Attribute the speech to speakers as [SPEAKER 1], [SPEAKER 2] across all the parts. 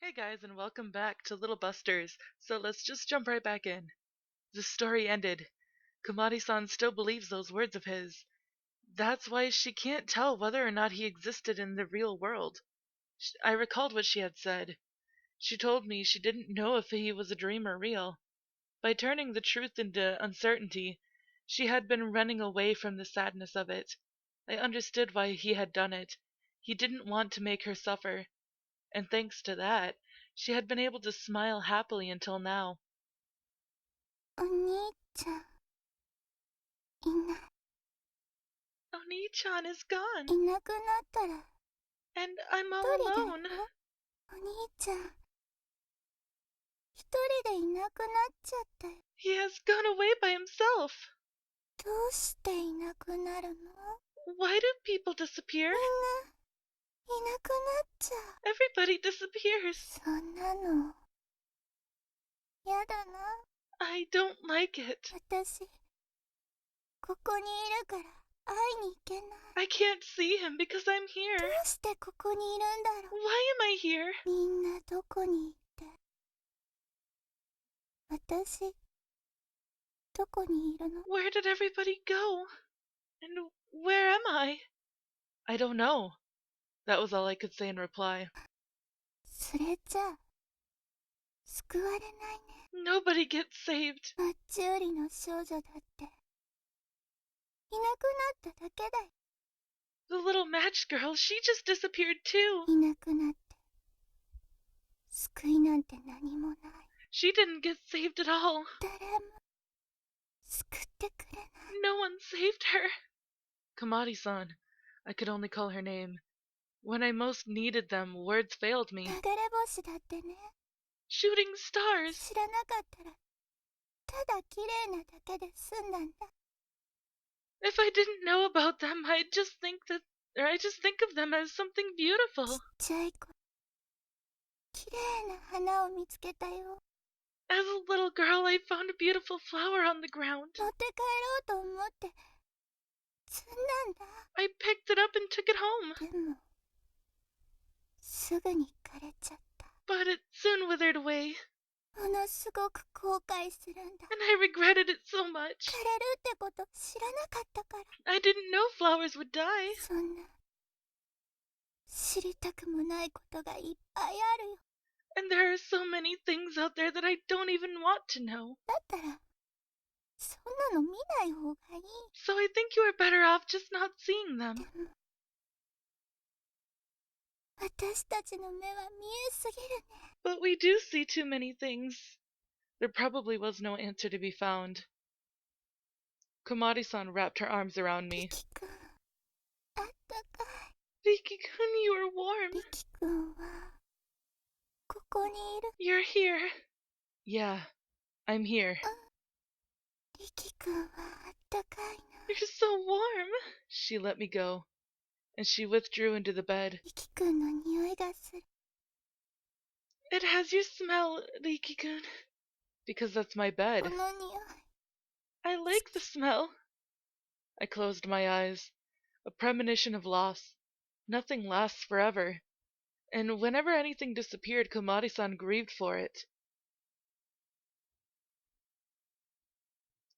[SPEAKER 1] Hey guys, and welcome back to Little Busters. So let's just jump right back in. The story ended. Komari-san still believes those words of his. That's why she can't tell whether or not he existed in the real world. I recalled what she had said. She told me she didn't know if he was a dream or real. By turning the truth into uncertainty, she had been running away from the sadness of it. I understood why he had done it. He didn't want to make her suffer. And thanks to that, she had been able to smile happily until now.
[SPEAKER 2] お兄ちゃん、
[SPEAKER 1] Oni-chan is gone,
[SPEAKER 2] いなくなったら
[SPEAKER 1] and I'm all
[SPEAKER 2] 一人だよ。
[SPEAKER 1] alone.
[SPEAKER 2] お兄ちゃん、一人でいなくなっちゃったよ。
[SPEAKER 1] He has gone away by himself.
[SPEAKER 2] どうしていなくなるの？
[SPEAKER 1] Why do people disappear?
[SPEAKER 2] みんないなくなっちゃう。
[SPEAKER 1] Everybody disappears.
[SPEAKER 2] そんなのやだな。
[SPEAKER 1] I don't like it.
[SPEAKER 2] 私ここにいるから会いに行けない。
[SPEAKER 1] I can't see him because I'm
[SPEAKER 2] ど
[SPEAKER 1] here.
[SPEAKER 2] うしてここにいるんだろう。
[SPEAKER 1] Why am I here?
[SPEAKER 2] みんなどこに行って、私どこにいるの？
[SPEAKER 1] Where did everybody go? And where am I? I don't know. That was all I could say in reply.
[SPEAKER 2] それじゃあ救われないね。
[SPEAKER 1] Nobody gets saved.
[SPEAKER 2] マッチ売りの少女だっていなくなっただけだよ。
[SPEAKER 1] The little match girl, she just disappeared too.
[SPEAKER 2] いなくなって救いなんて何もない。
[SPEAKER 1] She didn't get saved at all.
[SPEAKER 2] 誰も救ってくれない。
[SPEAKER 1] No one saved her. Komari-san. I could only call her name. When I most needed them, words failed me.
[SPEAKER 2] 流れ星だってね、
[SPEAKER 1] Shooting stars.
[SPEAKER 2] 知らなかったらただ綺麗なだけで済んだんだ。
[SPEAKER 1] If I didn't know about them, I just think of them as something
[SPEAKER 2] ち
[SPEAKER 1] beautiful.
[SPEAKER 2] っちゃい子、綺麗な花を見つけたよ。
[SPEAKER 1] As a little girl, I found a beautiful flower on the ground.
[SPEAKER 2] 持って帰ろうと思って摘んだんだ。
[SPEAKER 1] I picked it up and took it home,
[SPEAKER 2] でもすぐに枯れちゃった。
[SPEAKER 1] but it soon withered away,
[SPEAKER 2] ものすごく後悔するんだ。
[SPEAKER 1] and I regretted it so much.
[SPEAKER 2] 枯れるってこと知らなかったから。
[SPEAKER 1] I didn't know flowers would die.
[SPEAKER 2] そんな知りたくもないことがいっぱいあるよ。
[SPEAKER 1] And there are so many things out there that I don't even want to know.
[SPEAKER 2] だったらそんなの見ない方がいい。
[SPEAKER 1] So I think you are better off just not seeing them.
[SPEAKER 2] でも私たちの目は見えすぎるね。
[SPEAKER 1] But we do see too many things. There probably was no answer to be found. Komari-san wrapped her arms around
[SPEAKER 2] リ
[SPEAKER 1] me.
[SPEAKER 2] キ君、あったかい。
[SPEAKER 1] Riki-kun, you are warm.
[SPEAKER 2] リキ君はここにいる。
[SPEAKER 1] You're here. Yeah, I'm here.
[SPEAKER 2] リキ君はあったかいな。
[SPEAKER 1] You're so warm. She let me go, and she withdrew into the bed.
[SPEAKER 2] リキ君の匂いがする。
[SPEAKER 1] It has your smell, Riki-kun. Because that's my
[SPEAKER 2] こ
[SPEAKER 1] bed.
[SPEAKER 2] の匂い。
[SPEAKER 1] I like the smell. I closed my eyes. A premonition of loss. Nothing lasts forever. And whenever anything disappeared, Komari-san grieved for it.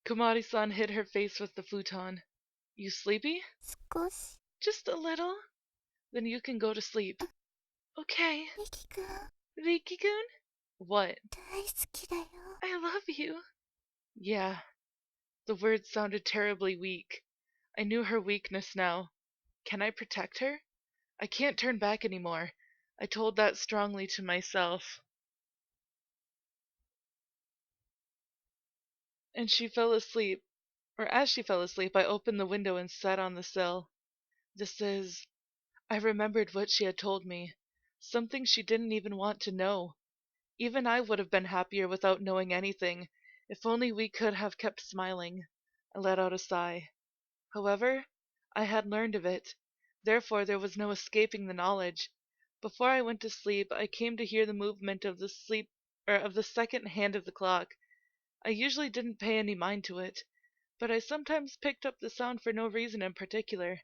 [SPEAKER 1] Komari-san hid her face with the futon. You sleepy?
[SPEAKER 2] 少し。
[SPEAKER 1] Just a little. Then you can go to sleep. Okay.
[SPEAKER 2] リキ君
[SPEAKER 1] Riki-kun? What?
[SPEAKER 2] 大好きだよ。
[SPEAKER 1] I love you. Yeah. The words sounded terribly weak. I knew her weakness now. Can I protect her? I can't turn back anymore. I told that strongly to myself. And she fell asleep. Or as she fell asleep, I opened the window and sat on the sill. I remembered what she had told me. Something she didn't even want to know. Even I would have been happier without knowing anything, if only we could have kept smiling. I let out a sigh. However, I had learned of it. Therefore there was no escaping the knowledge. Before I went to sleep, I came to hear the movement of the second hand of the clock. I usually didn't pay any mind to it, but I sometimes picked up the sound for no reason in particular.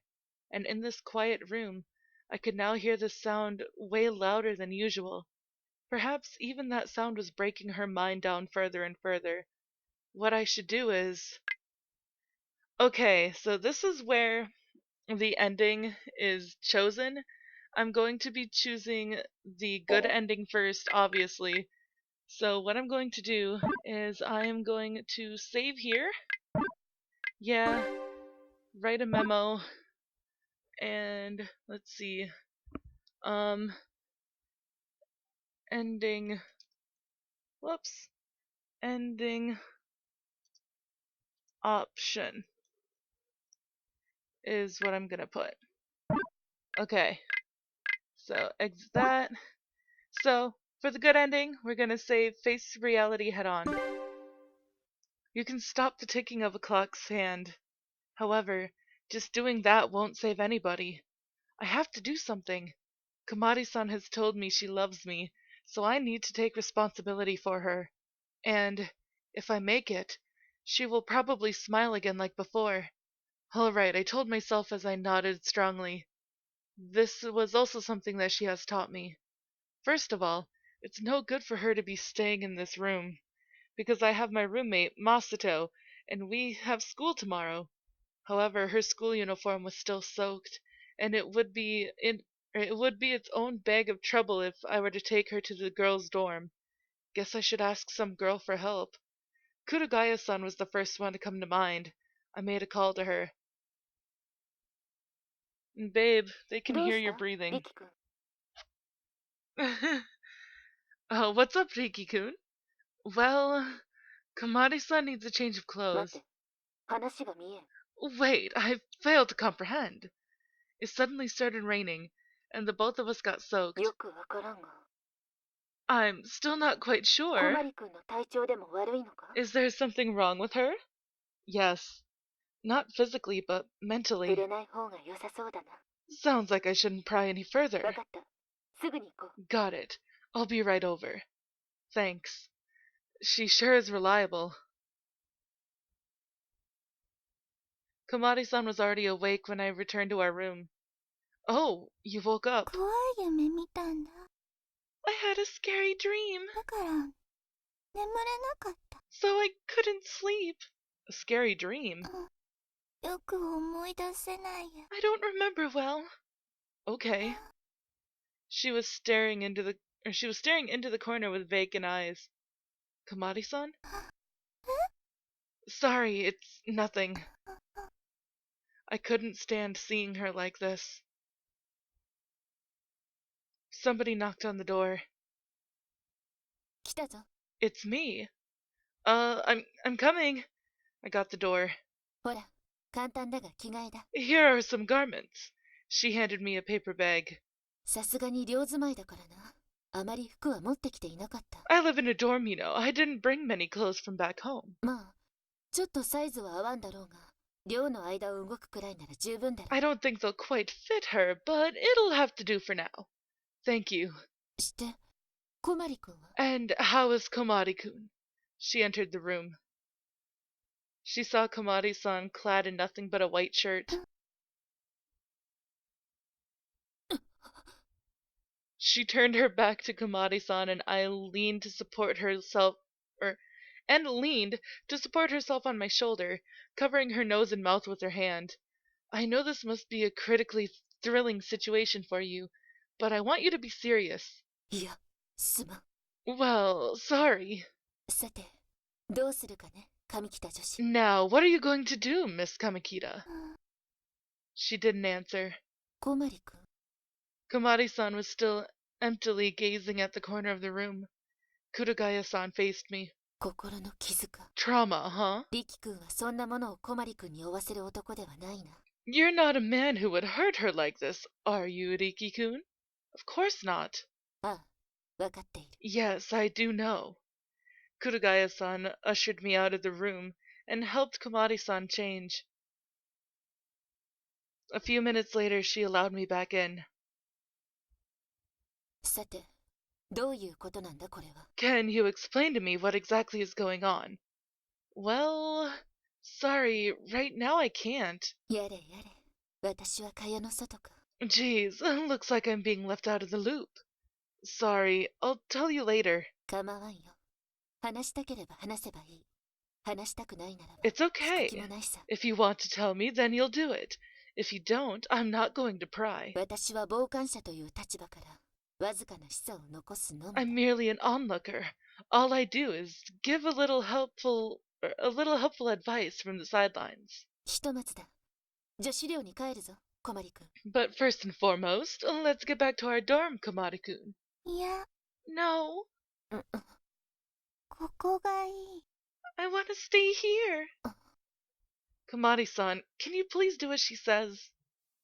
[SPEAKER 1] And in this quiet room, I could now hear the sound way louder than usual. Perhaps even that sound was breaking her mind down further and further. What I should do is. Okay, so this is where the ending is chosen. I'm going to be choosing the good ending first, obviously. So, what I'm going to do is I am going to save here. Yeah, write a memo. And let's see. Um, ending. Whoops. Ending option is what I'm gonna put. Okay, so exit that. So, for the good ending, we're gonna say face reality head on. You can stop the ticking of a clock's hand. However, just doing that won't save anybody. I have to do something. Komari-san has told me she loves me, so I need to take responsibility for her. And, if I make it, she will probably smile again like before. All right, I told myself as I nodded strongly. This was also something that she has taught me. First of all, it's no good for her to be staying in this room, because I have my roommate, Masato, and we have school tomorrow. However, her school uniform was still soaked, and it would be its own bag of trouble if I were to take her to the girls' dorm. Guess I should ask some girl for help. Kurugaya-san was the first one to come to mind. I made a call to her. Babe, they can
[SPEAKER 2] どう
[SPEAKER 1] hear
[SPEAKER 2] し
[SPEAKER 1] your
[SPEAKER 2] た
[SPEAKER 1] breathing.
[SPEAKER 2] リキ君。
[SPEAKER 1] Oh, what's up, Riki-kun? Well, Kamari-san needs a change of
[SPEAKER 2] 待っ
[SPEAKER 1] clothes.
[SPEAKER 2] て、話が見えん。
[SPEAKER 1] Wait, I fail to comprehend. It suddenly started raining, and the both of us got soaked.
[SPEAKER 2] よくわからんが。
[SPEAKER 1] I'm still not quite
[SPEAKER 2] 小
[SPEAKER 1] sure.
[SPEAKER 2] マリ君の体調でも悪いのか
[SPEAKER 1] Is there something wrong with her? Yes. Not physically, but
[SPEAKER 2] 触
[SPEAKER 1] mentally.
[SPEAKER 2] れない方が良さそうだな。
[SPEAKER 1] Sounds like I shouldn't pry any
[SPEAKER 2] わ
[SPEAKER 1] further.
[SPEAKER 2] かった。すぐに行こう。
[SPEAKER 1] Got it. I'll be right over. Thanks. She sure is reliable. Komari-san was already awake when I returned to our room. Oh, you woke up.
[SPEAKER 2] 怖い夢見たんだ。
[SPEAKER 1] I had a scary dream.
[SPEAKER 2] だから、眠れなかった。
[SPEAKER 1] So I couldn't sleep. A scary dream?
[SPEAKER 2] よく思い出せないや。
[SPEAKER 1] I don't remember well. Okay. She was staring into the corner with vacant eyes. Komari-san? Sorry, it's nothing. I couldn't stand seeing her like this. Somebody knocked on the door.
[SPEAKER 2] 来たぞ。
[SPEAKER 1] It's me. I'm coming. I got the door.
[SPEAKER 2] ほら、簡単だが着替えだ。
[SPEAKER 1] Here are some garments. She handed me a paper bag.
[SPEAKER 2] さすがに寮住まいだからな。あまり服は持ってきていなかった。
[SPEAKER 1] I live in a dorm, you know. I didn't bring many clothes from back home.
[SPEAKER 2] まあ、ちょっとサイズは合わんだろうが、寮の間を動くくらいなら十分だろう。
[SPEAKER 1] I don't think they'll quite fit her, but it'll have to do for now. Thank you.
[SPEAKER 2] して、小マリ君は
[SPEAKER 1] And how is Komari-kun? She entered the room. She saw Komari-san clad in nothing but a white shirt. She turned her back to Komari-san and leaned to support herself on my shoulder, covering her nose and mouth with her hand. I know this must be a critically thrilling situation for you, but I want you to be serious.
[SPEAKER 2] いや、すまん。
[SPEAKER 1] Well, sorry.
[SPEAKER 2] さて、どうするかね、上北女子。
[SPEAKER 1] Now, what are you going to do, Miss Kamakita? She didn't answer.
[SPEAKER 2] 小マリ君。
[SPEAKER 1] Komari-san was still emptily gazing at the corner of the room. Kurugaya-san faced me.
[SPEAKER 2] 心の傷か。
[SPEAKER 1] Trauma, huh?
[SPEAKER 2] リキ君はそんなものを小マリ君に負わせる男ではないな。
[SPEAKER 1] You're not a man who would hurt her like this, are you, Riki-kun? Of course not.
[SPEAKER 2] ああ、わかっている。
[SPEAKER 1] Yes, I do know. Kurugaya-san ushered me out of the room and helped Komari-san change. A few minutes later, she allowed me back in.
[SPEAKER 2] さて、どういうことなんだこれは。
[SPEAKER 1] Can you explain to me what exactly is going on? Well, sorry, right now I can't.
[SPEAKER 2] やれやれ、私は蚊帳の外か。
[SPEAKER 1] Geez, looks like I'm being left out of the loop. Sorry, I'll tell you later.
[SPEAKER 2] 構わんよ。話したければ話せばいい。話したくないならば、
[SPEAKER 1] It's
[SPEAKER 2] 聞く気
[SPEAKER 1] okay.
[SPEAKER 2] もないさ。
[SPEAKER 1] If you want to tell me, then you'll do it. If you don't, I'm not going to pry.
[SPEAKER 2] 私は傍観者という立場から、わずかな示唆を残すのみだ。
[SPEAKER 1] I'm merely an onlooker. All I do is give a little helpful advice from the sidelines.
[SPEAKER 2] ひとまずだ。女子寮に帰るぞ、小mari君。
[SPEAKER 1] But first and foremost, let's get back to our dorm, Komari-kun.
[SPEAKER 2] いや、
[SPEAKER 1] No,
[SPEAKER 2] ここがいい。
[SPEAKER 1] I want to stay here. Komari-san, can you please do as she says?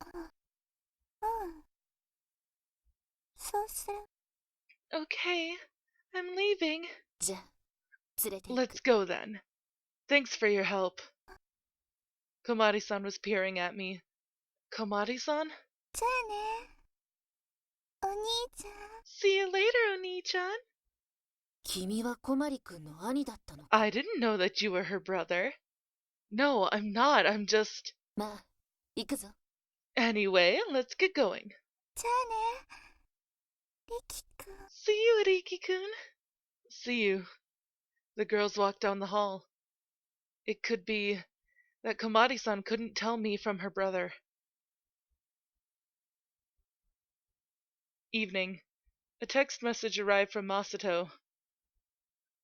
[SPEAKER 2] うん。そうする。
[SPEAKER 1] Okay, I'm leaving.
[SPEAKER 2] じゃあ、連れて行く。
[SPEAKER 1] Let's go then. Thanks for your help. Komari-san was peering at me. Komari-san?
[SPEAKER 2] じゃあね。お兄ちゃん。
[SPEAKER 1] See you later, Oni-chan.
[SPEAKER 2] 君は小mari君の兄だったのか。
[SPEAKER 1] I didn't know that you were her brother. No, I'm not. I'm just...
[SPEAKER 2] まあ、行くぞ。
[SPEAKER 1] Anyway, let's get going.
[SPEAKER 2] じゃあね。リキ君。
[SPEAKER 1] See you, Riki-kun. See you. The girls walked down the hall. It could be that Komari-san couldn't tell me from her brother. Evening. A text message arrived from Masato.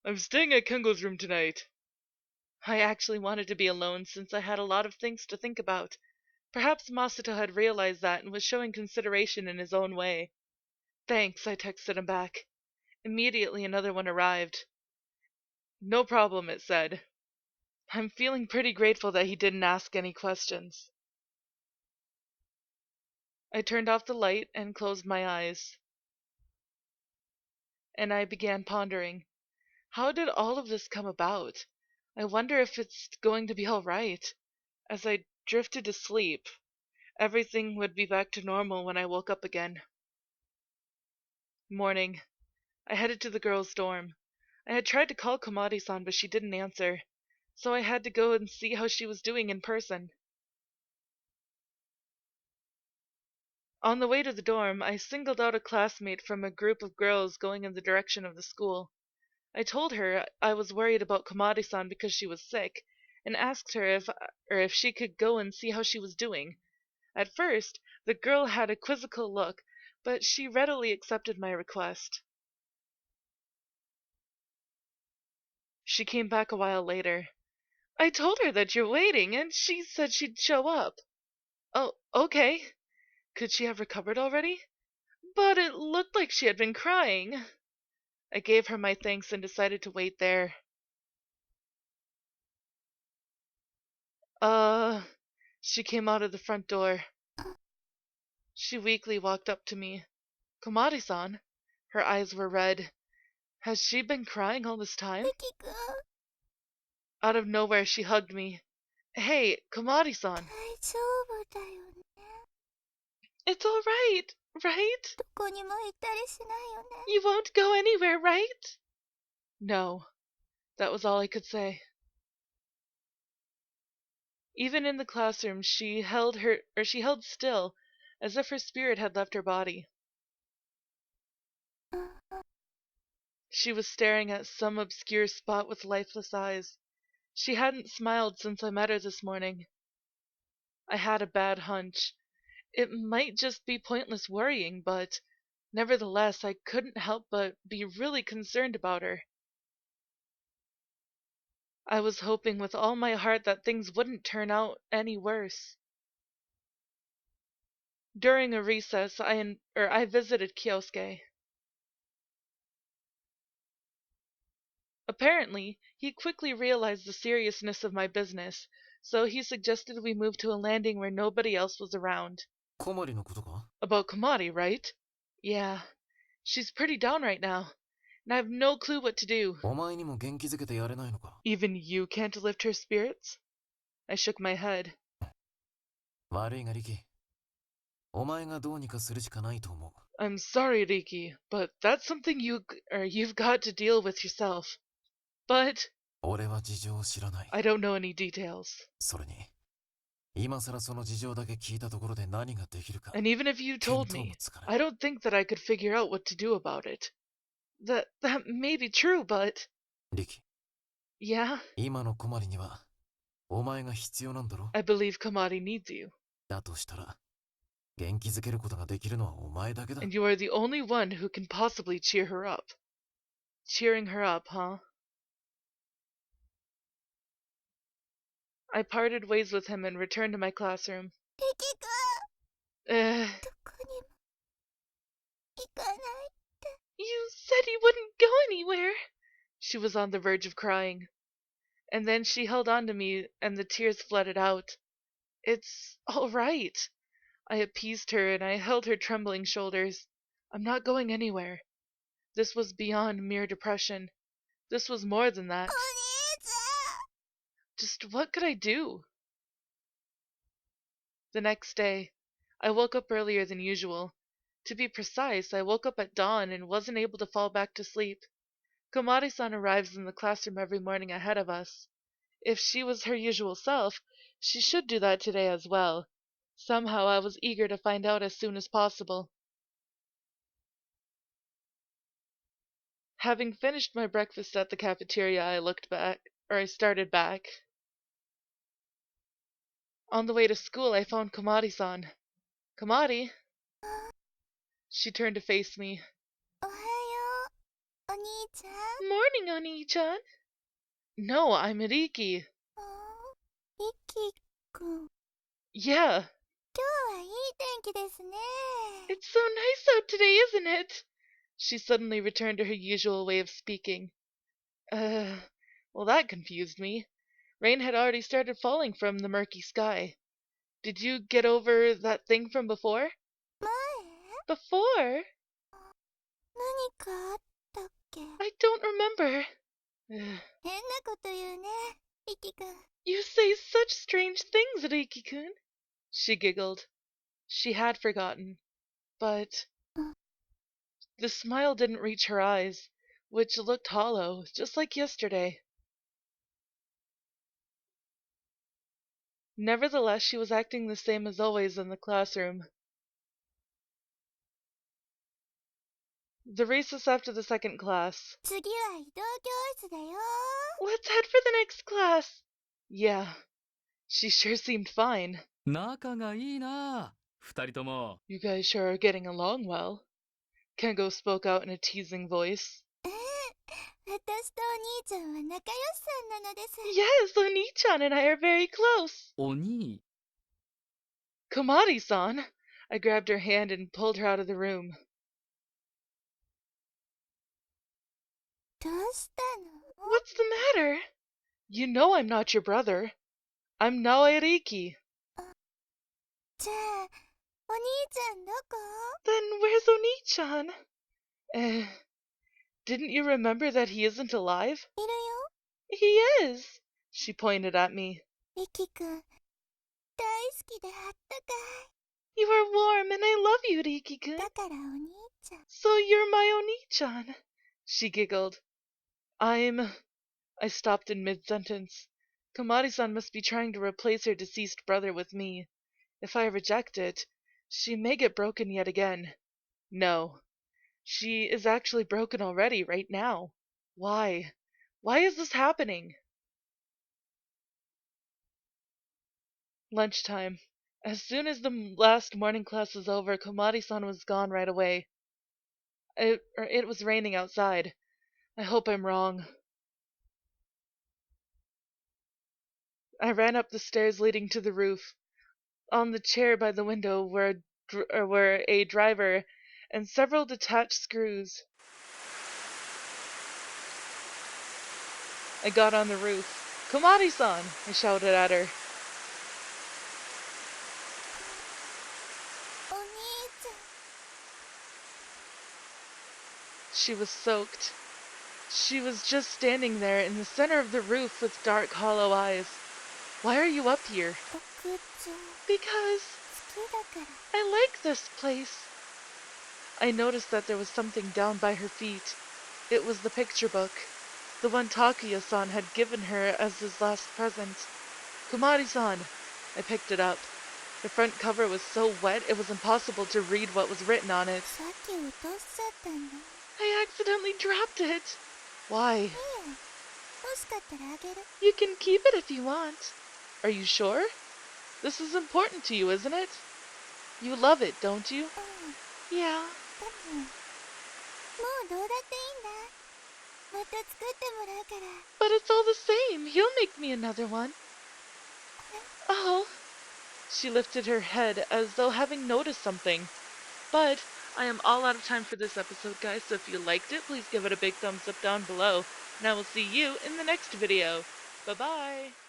[SPEAKER 1] I'm staying at Kengo's room tonight. I actually wanted to be alone since I had a lot of things to think about. Perhaps Masato had realized that and was showing consideration in his own way. Thanks, I texted him back. Immediately another one arrived. No problem, it said. I'm feeling pretty grateful that he didn't ask any questions. I turned off the light and closed my eyes. And I began pondering. How did all of this come about? I wonder if it's going to be all right. As I drifted to sleep, everything would be back to normal when I woke up again. Morning. I headed to the girls' dorm. I had tried to call Komari-san, but she didn't answer, so I had to go and see how she was doing in person. On the way to the dorm, I singled out a classmate from a group of girls going in the direction of the school. I told her I was worried about Komari-san because she was sick, and asked her if she could go and see how she was doing. At first, the girl had a quizzical look, but she readily accepted my request. She came back a while later. I told her that you're waiting, and she said she'd show up. Oh, okay. Could she have recovered already? But it looked like she had been crying. I gave her my thanks and decided to wait there. She came out of the front door. She weakly walked up to me. Komari-san? Her eyes were red. Has she been crying all this time?
[SPEAKER 2] リキ君。
[SPEAKER 1] Out of nowhere, she hugged me. Hey, Komari-san.
[SPEAKER 2] 大丈夫だよね。
[SPEAKER 1] It's all right, right?
[SPEAKER 2] どこにも行ったりしないよね。
[SPEAKER 1] You won't go anywhere, right? No. That was all I could say. Even in the classroom, she held still, as if her spirit had left her body. She was staring at some obscure spot with lifeless eyes. She hadn't smiled since I met her this morning. I had a bad hunch. It might just be pointless worrying, but nevertheless, I couldn't help but be really concerned about her. I was hoping with all my heart that things wouldn't turn out any worse. During a recess, I visited Kyosuke. Apparently, he quickly realized the seriousness of my business, so he suggested we move to a landing where nobody else was around.
[SPEAKER 3] 小森のことか
[SPEAKER 1] About Komari, right? Yeah. She's pretty down right now, and I have no clue what to do.
[SPEAKER 3] お前にも元気づけてやれないのか
[SPEAKER 1] Even you can't lift her spirits? I shook my head.
[SPEAKER 3] 悪いがリキ。お前がどうにかするしかないと思う。
[SPEAKER 1] I'm sorry, Riki, but that's something you've got to deal with yourself. But
[SPEAKER 3] 俺は事情を知らない。
[SPEAKER 1] I don't know any details.
[SPEAKER 3] それに、今更その事情だけ聞いたところで何ができるか
[SPEAKER 1] And even if you
[SPEAKER 3] 見
[SPEAKER 1] told
[SPEAKER 3] 当も
[SPEAKER 1] me,
[SPEAKER 3] つかない。
[SPEAKER 1] I don't think that I could figure out what to do about it. That may be true, but
[SPEAKER 3] リキ、
[SPEAKER 1] yeah,
[SPEAKER 3] 今の困りにはお前が必要なんだろ。
[SPEAKER 1] I believe Komari needs you.
[SPEAKER 3] だとしたら元気づけることができるのはお前だけだ。
[SPEAKER 1] And you are the only one who can possibly cheer her up. Cheering her up, huh? I parted ways with him and returned to my classroom.
[SPEAKER 2] リキくん、
[SPEAKER 1] Uh,
[SPEAKER 2] どこにも行かないって。
[SPEAKER 1] you said you wouldn't go anywhere. She was on the verge of crying. And then she held on to me and the tears flooded out. It's all right. I appeased her and I held her trembling shoulders. I'm not going anywhere. This was beyond mere depression. This was more than that.
[SPEAKER 2] お兄ち
[SPEAKER 1] Just what could I do? The next day, I woke up earlier than usual. To be precise, I woke up at dawn and wasn't able to fall back to sleep. Komari-san arrives in the classroom every morning ahead of us. If she was her usual self, she should do that today as well. Somehow I was eager to find out as soon as possible. Having finished my breakfast at the cafeteria, I started back. On the way to school, I found Komari-san. Komari?
[SPEAKER 2] ゃん。
[SPEAKER 1] She turned to face me.
[SPEAKER 2] おはよう、お兄ちゃん。
[SPEAKER 1] Morning, Oni-chan. No, I'm Riki.
[SPEAKER 2] リキくん、
[SPEAKER 1] Yeah,
[SPEAKER 2] 今日はいい天気ですね。
[SPEAKER 1] it's so nice out today, isn't it? She suddenly returned to her usual way of speaking. Well, that confused me. Rain had already started falling from the murky sky. Did you get over that thing from before?
[SPEAKER 2] 前
[SPEAKER 1] Before?
[SPEAKER 2] 何かあったっけ？
[SPEAKER 1] I don't remember.
[SPEAKER 2] 変なこと言うね、リキくん。
[SPEAKER 1] You say such strange things, Riki-kun. She giggled. She had forgotten. But the smile didn't reach her eyes, which looked hollow, just like yesterday. Nevertheless, she was acting the same as always in the classroom. The recess after the second class.
[SPEAKER 2] 次は移動教室だよ。
[SPEAKER 1] Let's head for the next class. Yeah, she sure seemed fine.
[SPEAKER 4] 仲がいいな、二人とも。
[SPEAKER 1] You guys sure are getting along well. Kengo spoke out in a teasing voice.
[SPEAKER 2] 私とお兄ちゃんは仲良しさんなのです。
[SPEAKER 1] Yes, Oni-chan and I are very close.
[SPEAKER 4] お兄、
[SPEAKER 1] Komari-san! I grabbed her hand and pulled her out of the room.
[SPEAKER 2] どうしたの？
[SPEAKER 1] What's the matter? You know I'm not your brother. I'm Naoe Riki.
[SPEAKER 2] じゃあ、お兄ちゃんどこ？
[SPEAKER 1] Then where's Oni-chan? Didn't you remember that he isn't alive?
[SPEAKER 2] いるよ、
[SPEAKER 1] He is. She pointed at me.
[SPEAKER 2] リキくん。大好きであったか
[SPEAKER 1] You are warm and I love you,
[SPEAKER 2] い。
[SPEAKER 1] Riki-kun.
[SPEAKER 2] だからお兄ちゃん。
[SPEAKER 1] So you're my Oni-chan. She giggled. I stopped in mid-sentence. Komari-san must be trying to replace her deceased brother with me. If I reject it, she may get broken yet again. No. She is actually broken already, right now. Why? Why is this happening? Lunchtime. As soon as the last morning class was over, Komari-san was gone right away. It was raining outside. I hope I'm wrong. I ran up the stairs leading to the roof. On the chair by the window were a driver and several detached screws. I got on the roof. Komari-san! I shouted at her.
[SPEAKER 2] お兄ちゃん。
[SPEAKER 1] She was soaked. She was just standing there in the center of the roof with dark, hollow eyes. Why are you up here?
[SPEAKER 2] 僕ちゃん。
[SPEAKER 1] Because
[SPEAKER 2] 好きだから。
[SPEAKER 1] I like this place. I noticed that there was something down by her feet. It was the picture book, the one Takuya-san had given her as his last present. Komari-san, I picked it up. The front cover was so wet it was impossible to read what was written on it.
[SPEAKER 2] さっき落としちゃったんだ。
[SPEAKER 1] I accidentally dropped it. Why?
[SPEAKER 2] いいよ。欲しかったらあげる。
[SPEAKER 1] You can keep it if you want. Are you sure? This is important to you, isn't it? You love it, don't you?
[SPEAKER 2] うん。
[SPEAKER 1] Yeah.
[SPEAKER 2] でも、もうどうだっていいんだ。また作ってもらうから。
[SPEAKER 1] But it's all the same. He'll make me another one. Oh. She lifted her head as though having noticed something. But I am all out of time for this episode, guys, so if you liked it, please give it a big thumbs up down below. And I will see you in the next video. Bye-bye.